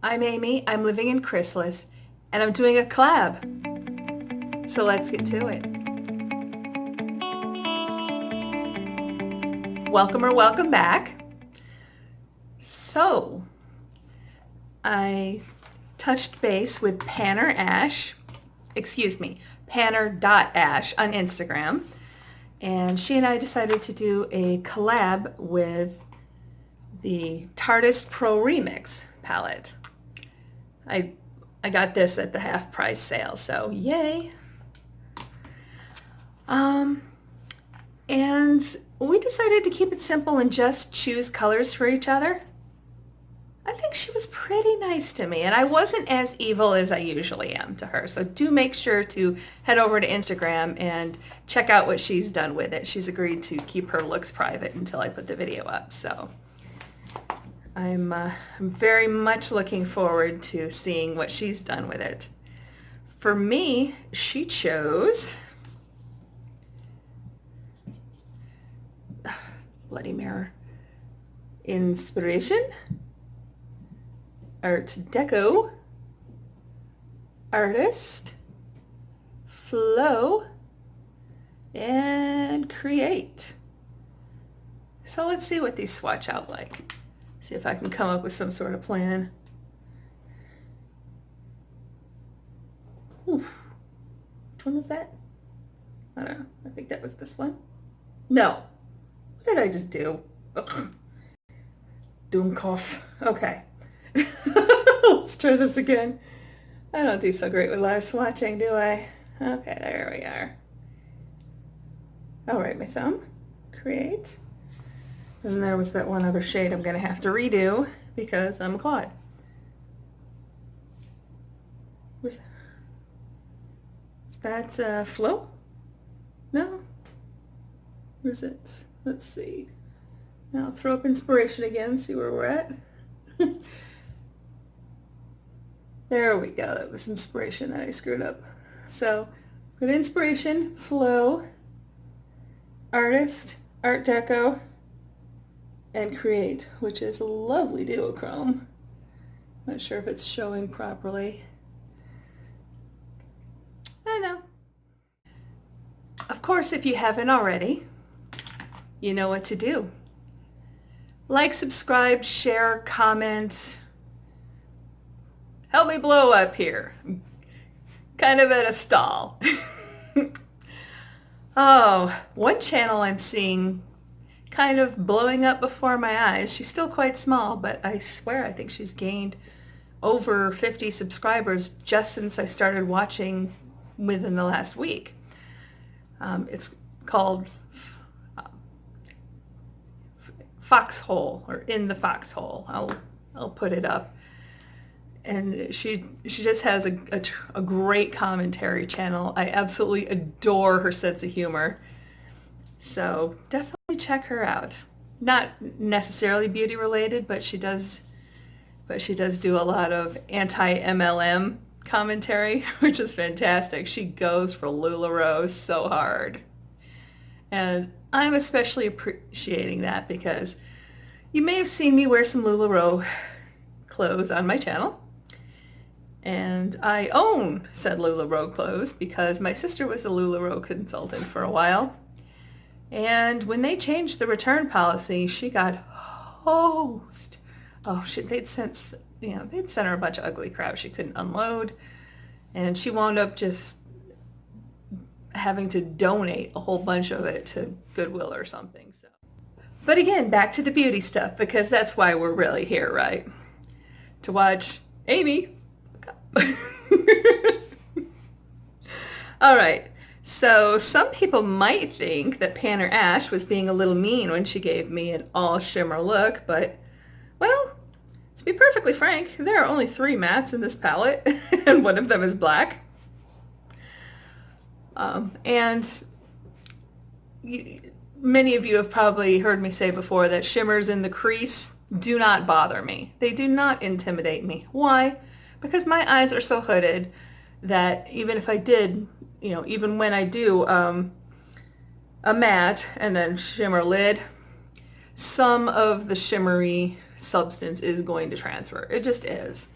I'm Amy, I'm living in Chrysalis, and I'm doing a collab. So let's get to it. Welcome or welcome back. So, I touched base with Panner.ash on Instagram, and she and I decided to do a collab with the Tartist Pro Remix palette. I got this at the half price sale, so yay. And we decided to keep it simple and just choose colors for each other. I think she was pretty nice to me, and I wasn't as evil as I usually am to her. So do make sure to head over to Instagram and check out what she's done with it. She's agreed to keep her looks private until I put the video up. So I'm very much looking forward to seeing what she's done with it. For me, she chose Bloody Mirror, Inspiration, Art Deco, Artist, Flow, and Create. So let's see what these swatch out like. See if I can come up with some sort of plan. Oof. Which one was that? I don't know. I think that was this one. No. What did I just do? Ugh. Doomkoff. Okay. Let's try this again. I don't do so great with live swatching, do I? Okay, there we are. All right, my thumb. Create. And there was that one other shade I'm going to have to redo because I'm a clod. Is that Flow? No? Where is it? Let's see. Now I'll throw up Inspiration again, see where we're at. There we go. That was Inspiration that I screwed up. So, good Inspiration, Flow, Artist, Art Deco, and Create, which is a lovely duochrome. Not sure if it's showing properly. I know. Of course, if you haven't already, you know what to do. Like, subscribe, share, comment. Help me blow up here. I'm kind of at a stall. Oh, one channel I'm seeing kind of blowing up before my eyes. She's still quite small, but I swear I think she's gained over 50 subscribers just since I started watching within the last week. It's called Foxhole, or In the Foxhole. I'll put it up. And she just has a great commentary channel. I absolutely adore her sense of humor. So definitely check her out. Not necessarily beauty related, but she does do a lot of anti-MLM commentary, which is fantastic. She goes for LuLaRoe so hard. And I'm especially appreciating that because you may have seen me wear some LuLaRoe clothes on my channel. And I own said LuLaRoe clothes because my sister was a LuLaRoe consultant for a while. And when they changed the return policy, she got hosed. Oh shit, they'd sent her a bunch of ugly crap she couldn't unload. And she wound up just having to donate a whole bunch of it to Goodwill or something. So, but again, back to the beauty stuff, because that's why we're really here, right? To watch Amy. All right. So some people might think that Panner.ash was being a little mean when she gave me an all shimmer look, but well, to be perfectly frank, there are only 3 mattes in this palette, and one of them is black. Many of you have probably heard me say before that shimmers in the crease do not bother me. They do not intimidate me. Why? Because my eyes are so hooded that even if I did, even when I do a matte and then shimmer lid, some of the shimmery substance is going to transfer. It just is.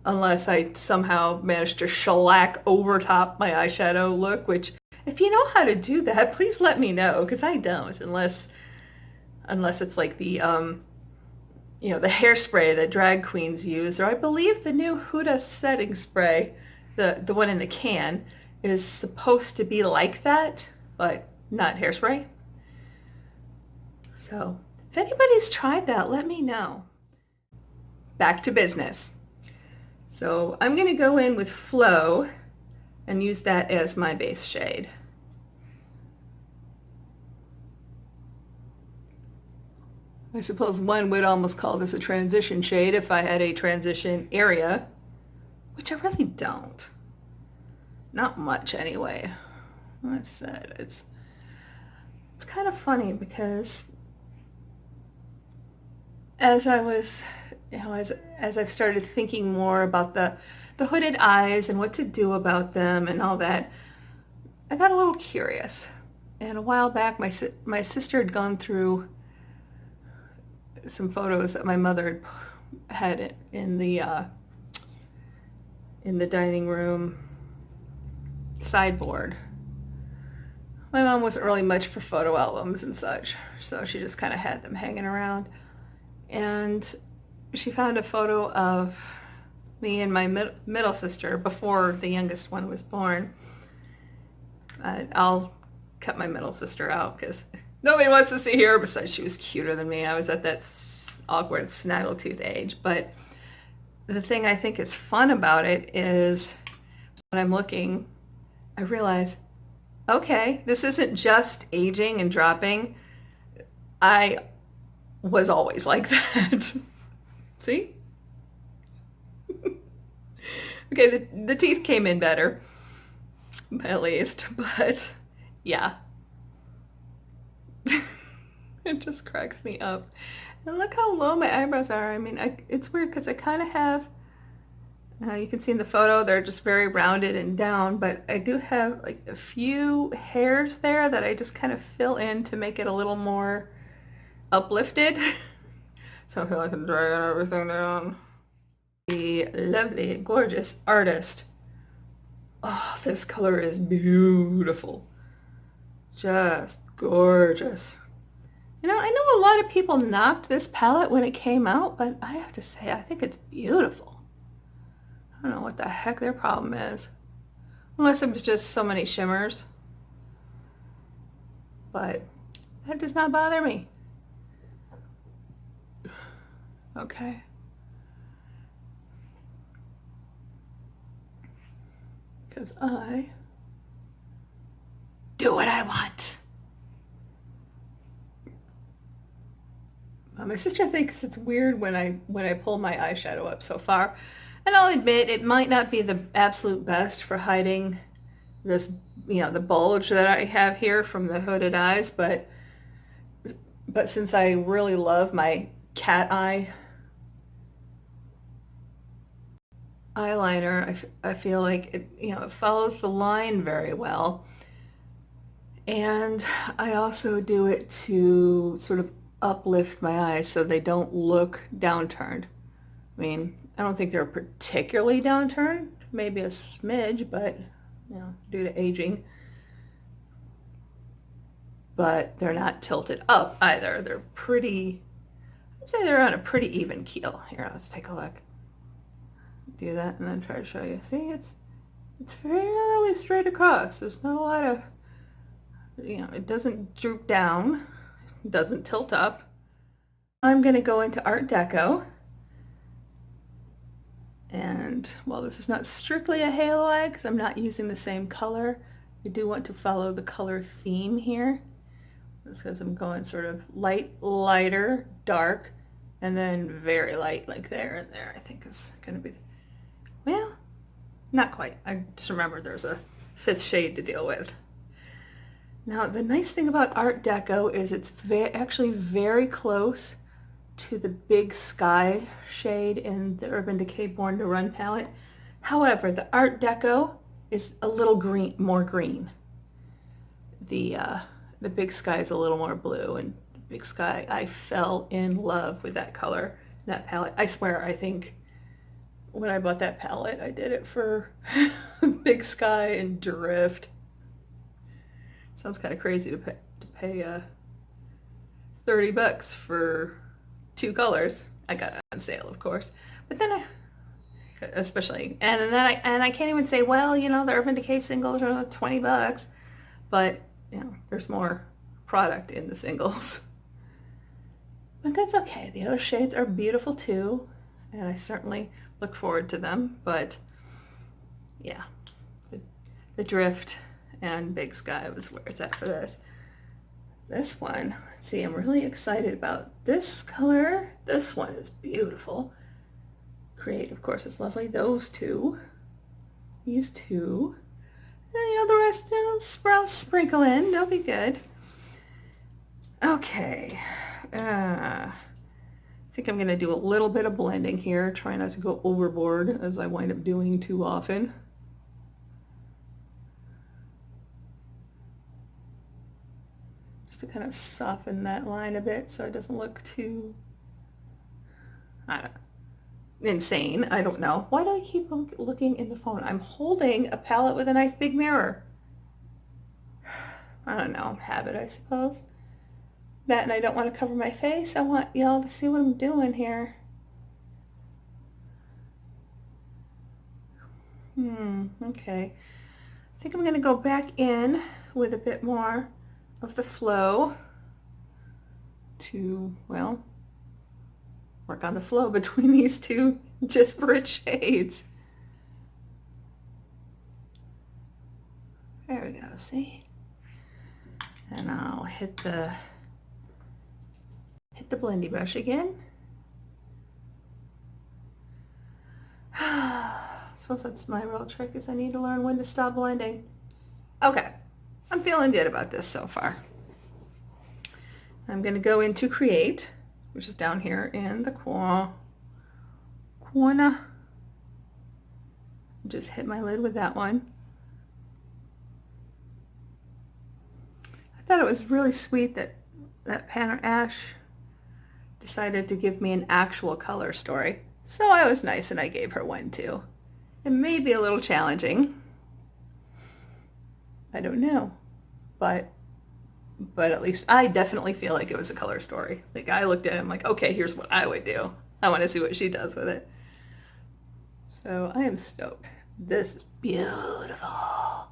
unless I somehow manage to shellac over top my eyeshadow look, which if you know how to do that, please let me know, because I don't, unless it's like the you know, the hairspray that drag queens use, or I believe the new Huda setting spray, the one in the can, is supposed to be like that, but not hairspray. So if anybody's tried that, let me know. Back to business. So I'm going to go in with Flow and use that as my base shade. I suppose one would almost call this a transition shade if I had a transition area, which I really don't. Not much anyway. Like I said, it's kind of funny because as I was, you know, as I've started thinking more about the hooded eyes and what to do about them and all that, I got a little curious. And a while back, my sister had gone through some photos that my mother had in the dining room sideboard. My mom wasn't really much for photo albums and such, so she just kind of had them hanging around. And she found a photo of me and my middle sister before the youngest one was born. I'll cut my middle sister out because nobody wants to see her, besides she was cuter than me. I was at that awkward snaggletooth age. But the thing I think is fun about it is when I'm looking, I realize, okay, this isn't just aging and dropping. I was always like that. See? Okay, the teeth came in better, at least, but yeah. It just cracks me up. And look how low my eyebrows are. I mean, it's weird because I kind of have, you can see in the photo, they're just very rounded and down, but I do have like a few hairs there that I just kind of fill in to make it a little more uplifted. So I feel like I'm dragging everything down. The lovely, gorgeous artist. Oh, this color is beautiful. Just gorgeous. You know, I know a lot of people knocked this palette when it came out, but I have to say, I think it's beautiful. I don't know what the heck their problem is. Unless it was just so many shimmers. But that does not bother me. Okay. Because I do what I want. My sister thinks it's weird when I pull my eyeshadow up so far. And I'll admit it might not be the absolute best for hiding this, you know, the bulge that I have here from the hooded eyes, but since I really love my cat eye eyeliner, I feel like it, you know, it follows the line very well. And I also do it to sort of uplift my eyes so they don't look downturned. I mean, I don't think they're particularly downturned, maybe a smidge, but, you know, due to aging. But they're not tilted up either. They're pretty, I'd say they're on a pretty even keel. Here, let's take a look. Do that and then try to show you. See, it's fairly straight across. There's not a lot of, you know, it doesn't droop down. It doesn't tilt up. I'm going to go into Art Deco. And while this is not strictly a halo eye, because I'm not using the same color, I do want to follow the color theme here. That's because I'm going sort of light, lighter, dark, and then very light, like there and there, I think is going to be, well, not quite. I just remembered there's a fifth shade to deal with. Now, the nice thing about Art Deco is it's actually very close to the Big Sky shade in the Urban Decay Born to Run palette. However, the Art Deco is a little green, more green. The Big Sky is a little more blue, and the Big Sky, I fell in love with that color, that palette. I swear, I think when I bought that palette, I did it for Big Sky and Drift. Sounds kind of crazy to pay 30 bucks for 2 colors. I got it on sale, of course. But then especially, and I can't even say, well, you know, the Urban Decay singles are 20 bucks, but you know, there's more product in the singles. But that's okay. The other shades are beautiful too, and I certainly look forward to them. But yeah, the Drift and Big Sky was where it's at for this. This one, let's see, I'm really excited about this color. This one is beautiful. Create, of course, is lovely. Those two, these two, and you know, the rest, you know, sprinkle in. They'll be good. Okay. I think I'm going to do a little bit of blending here. Try not to go overboard, as I wind up doing too often. Just to kind of soften that line a bit so it doesn't look too, I don't know, insane. I don't know. Why do I keep looking in the phone? I'm holding a palette with a nice big mirror. I don't know. Habit, I suppose. That, and I don't want to cover my face. I want y'all to see what I'm doing here. Okay. I think I'm going to go back in with a bit more of the flow to, well, work on the flow between these two disparate shades. There we go, see? And I'll hit the blendy brush again. I suppose that's my real trick, is I need to learn when to stop blending. Okay, I'm feeling good about this so far. I'm going to go into Create, which is down here in the corner. Just hit my lid with that one. I thought it was really sweet that Panner Ash decided to give me an actual color story. So I was nice and I gave her one too. It may be a little challenging. I don't know. But at least I definitely feel like it was a color story. Like, I looked at it, I'm like, okay, here's what I would do. I want to see what she does with it. So I am stoked. This is beautiful.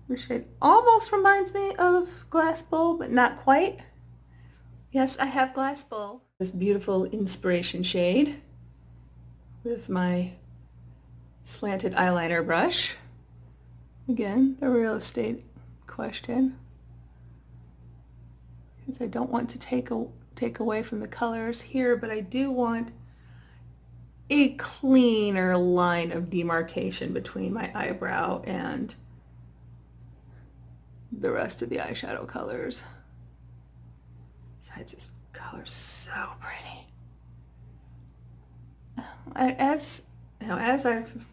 This shade almost reminds me of Glass Bowl, but not quite. Yes, I have Glass Bowl. This beautiful inspiration shade with my slanted eyeliner brush. Again, the real estate question. Because I don't want to take away from the colors here, but I do want a cleaner line of demarcation between my eyebrow and the rest of the eyeshadow colors. Besides, this color's so pretty. As you know, as I've,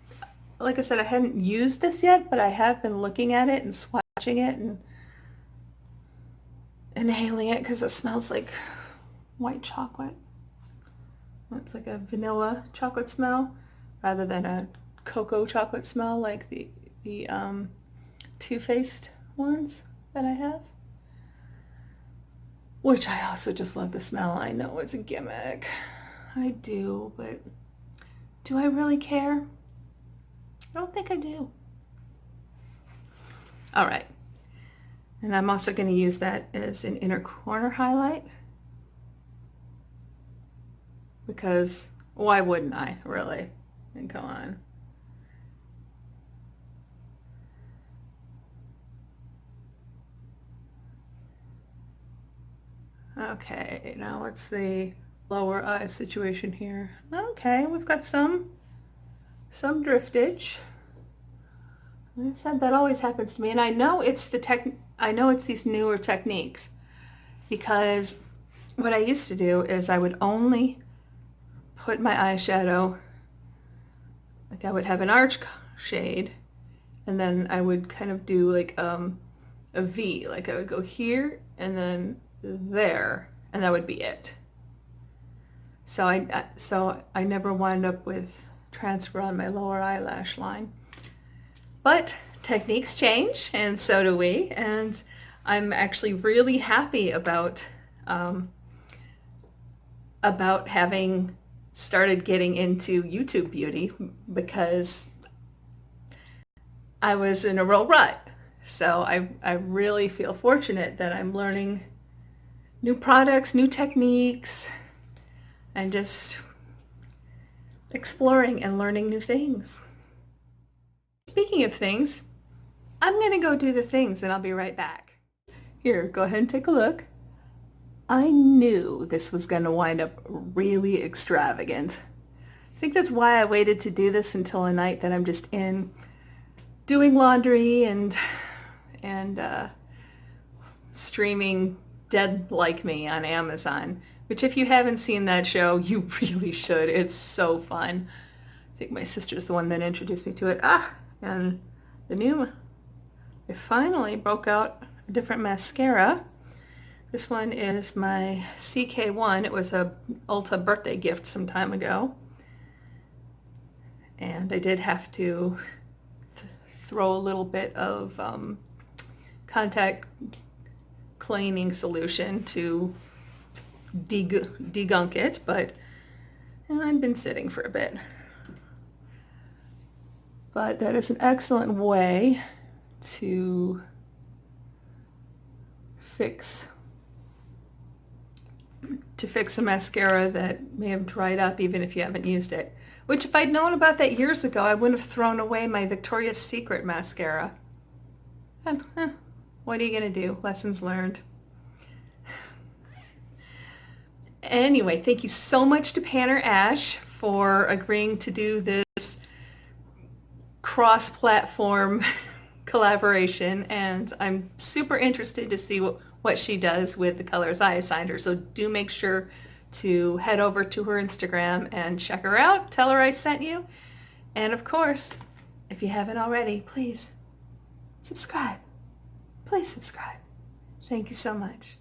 like I said, I hadn't used this yet, but I have been looking at it and swatching it and inhaling it because it smells like white chocolate. It's like a vanilla chocolate smell rather than a cocoa chocolate smell like the Too Faced ones that I have. Which I also just love the smell. I know it's a gimmick. I do, but do I really care? I don't think I do. All right. And I'm also going to use that as an inner corner highlight. Because why wouldn't I, really? And come on. Okay, now what's the lower eye situation here? Okay, we've got some driftage. Like I said, that always happens to me, and I know it's these newer techniques, because what I used to do is I would only put my eyeshadow, like I would have an arch shade, and then I would kind of do like a V, like I would go here and then there, and that would be it. so I never wound up with transfer on my lower eyelash line. But techniques change, and so do we, and I'm actually really happy about having started getting into YouTube beauty, because I was in a real rut. So I really feel fortunate that I'm learning new products, new techniques, and just exploring and learning new things. Speaking of things, I'm going to go do the things and I'll be right back. Here, go ahead and take a look. I knew this was going to wind up really extravagant. I think that's why I waited to do this until a night that I'm just in doing laundry and streaming Dead Like Me on Amazon, which if you haven't seen that show, you really should. It's so fun. I think my sister's the one that introduced me to it. And I finally broke out a different mascara. This one is my CK1. It was a Ulta birthday gift some time ago. And I did have to throw a little bit of contact cleaning solution to degunk it, but I've been sitting for a bit. But that is an excellent way to fix a mascara that may have dried up even if you haven't used it. Which, if I'd known about that years ago, I wouldn't have thrown away my Victoria's Secret mascara. And, what are you going to do? Lessons learned. Anyway, thank you so much to Panner Ash for agreeing to do this cross-platform collaboration, and I'm super interested to see what she does with the colors I assigned her. So do make sure to head over to her Instagram and check her out. Tell her I sent you. And of course, if you haven't already, please subscribe. Please subscribe. Thank you so much.